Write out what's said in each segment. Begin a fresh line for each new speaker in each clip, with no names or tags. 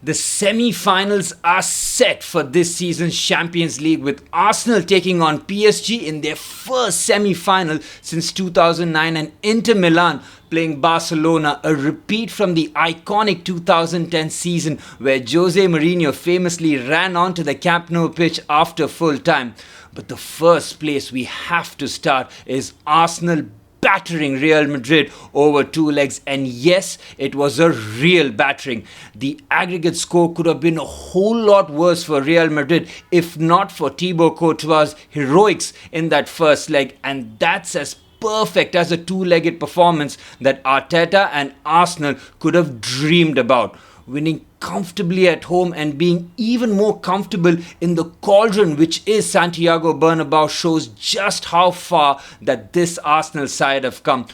The semi-finals are set for this season's Champions League, with Arsenal taking on PSG in their first semi-final since 2009 and Inter Milan playing Barcelona, a repeat from the iconic 2010 season where Jose Mourinho famously ran onto the Camp Nou pitch after full time. But the first place we have to start is Arsenal battering Real Madrid over two legs, and yes, it was a real battering. The aggregate score could have been a whole lot worse for Real Madrid if not for Thibaut Courtois' heroics in that first leg, and that's as perfect as a two-legged performance that Arteta and Arsenal could have dreamed about. Winning comfortably at home and being even more comfortable in the cauldron which is Santiago Bernabeu shows just how far that this Arsenal side have come.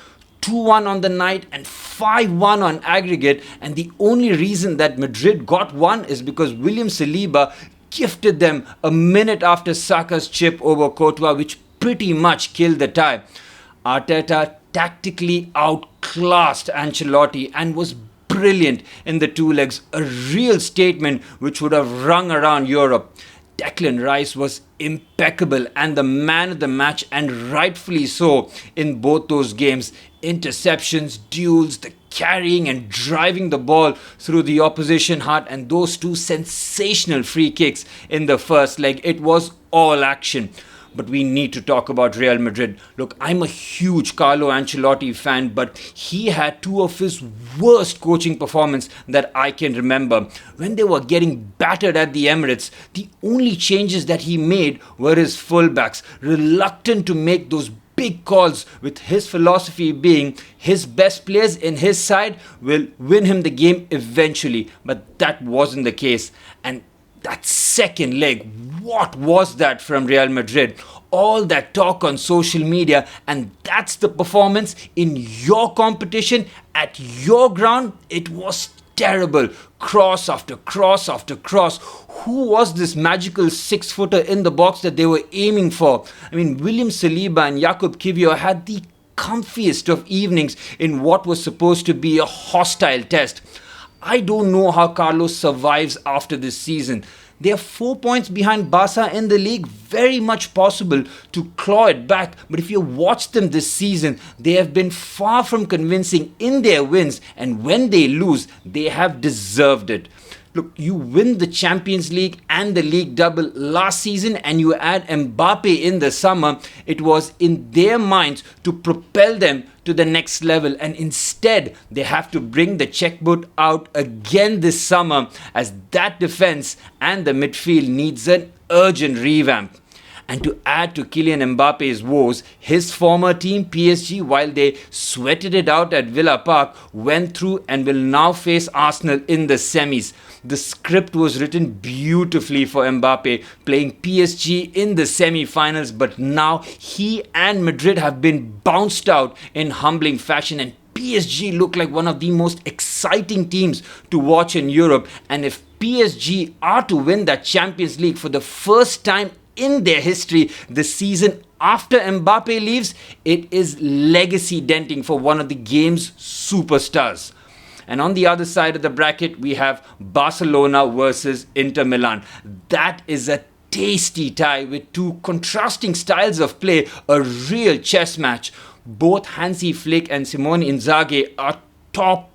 2-1 on the night and 5-1 on aggregate, and the only reason that Madrid got one is because William Saliba gifted them a minute after Saka's chip over Courtois, which pretty much killed the tie. Arteta tactically outclassed Ancelotti and was brilliant in the two legs, a real statement which would have rung around Europe. Declan Rice was impeccable and the man of the match, and rightfully so in both those games. Interceptions, duels, the carrying and driving the ball through the opposition half, and those two sensational free kicks in the first leg. It was all action. But we need to talk about Real Madrid. Look, I'm a huge Carlo Ancelotti fan, but he had two of his worst coaching performances that I can remember. When they were getting battered at the Emirates, the only changes that he made were his fullbacks, reluctant to make those big calls, with his philosophy being his best players in his side will win him the game eventually. But that wasn't the case. And that second leg, what was that from Real Madrid? All that talk on social media, and that's the performance in your competition at your ground? It was terrible. Cross after cross after cross. Who was this magical 6-footer in the box that they were aiming for? I mean, William Saliba and Jakub Kiwior had the comfiest of evenings in what was supposed to be a hostile test. I don't know how Carlos survives after this season. They are 4 points behind Barca in the league, very much possible to claw it back. But if you watch them this season, they have been far from convincing in their wins, and when they lose, they have deserved it. Look, you win the Champions League and the League double last season and you add Mbappe in the summer. It was in their minds to propel them to the next level, and instead they have to bring the checkbook out again this summer, as that defense and the midfield needs an urgent revamp. And to add to Kylian Mbappe's woes, his former team PSG, while they sweated it out at Villa Park, went through and will now face Arsenal in the semis. The script was written beautifully for Mbappe, playing PSG in the semi-finals, but now he and Madrid have been bounced out in humbling fashion, and PSG look like one of the most exciting teams to watch in Europe. And if PSG are to win that Champions League for the first time in their history the season after Mbappe leaves, it is legacy denting for one of the game's superstars. And on the other side of the bracket, we have Barcelona versus Inter Milan. That is a tasty tie with two contrasting styles of play, a real chess match. Both Hansi Flick and Simone Inzaghi are top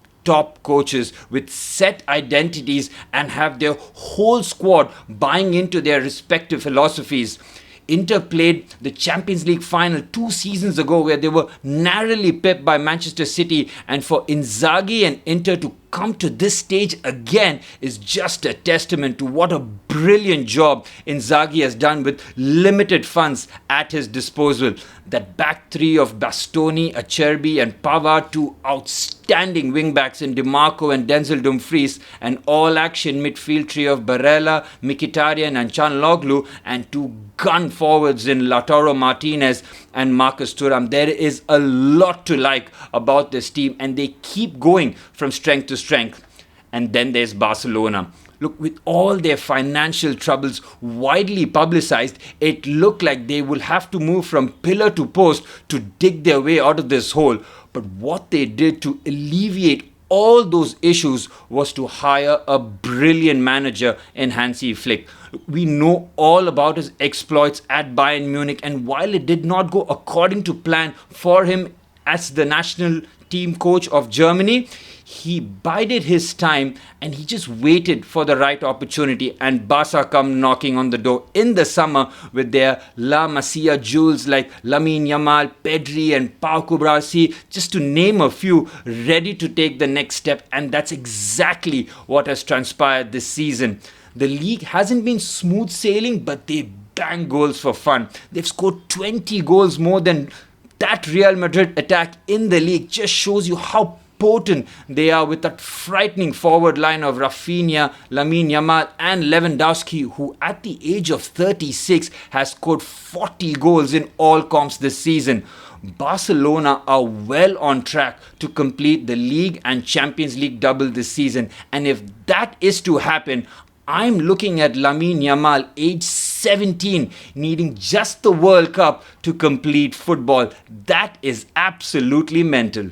coaches with set identities and have their whole squad buying into their respective philosophies. Inter played the Champions League final 2 seasons ago where they were narrowly pipped by Manchester City, and for Inzaghi and Inter to come to this stage again is just a testament to what a brilliant job Inzaghi has done with limited funds at his disposal. That back three of Bastoni, Acerbi and Pavard, two outstanding wingbacks in DiMarco and Denzel Dumfries, an all-action midfield trio of Barella, Mkhitaryan and Çalhanoğlu, and two gun forwards in Lautaro Martinez and Marcus Thuram. There is a lot to like about this team, and they keep going from strength to strength. And then there's Barcelona. Look, with all their financial troubles widely publicized, it looked like they will have to move from pillar to post to dig their way out of this hole. But what they did to alleviate all those issues was to hire a brilliant manager in Hansi Flick. We know all about his exploits at Bayern Munich, and while it did not go according to plan for him as the national team coach of Germany, he bided his time and he just waited for the right opportunity, and Barca come knocking on the door in the summer with their La Masia jewels like Lamine Yamal, Pedri and Pau Cubarsí, just to name a few, ready to take the next step, and that's exactly what has transpired this season. The league hasn't been smooth sailing, but they bang goals for fun. They've scored 20 goals more than that Real Madrid attack in the league. Just shows you how potent they are with that frightening forward line of Rafinha, Lamine Yamal and Lewandowski, who at the age of 36 has scored 40 goals in all comps this season. Barcelona are well on track to complete the league and Champions League double this season, and if that is to happen, I'm looking at Lamine Yamal, age 17, needing just the World Cup to complete football. That is absolutely mental.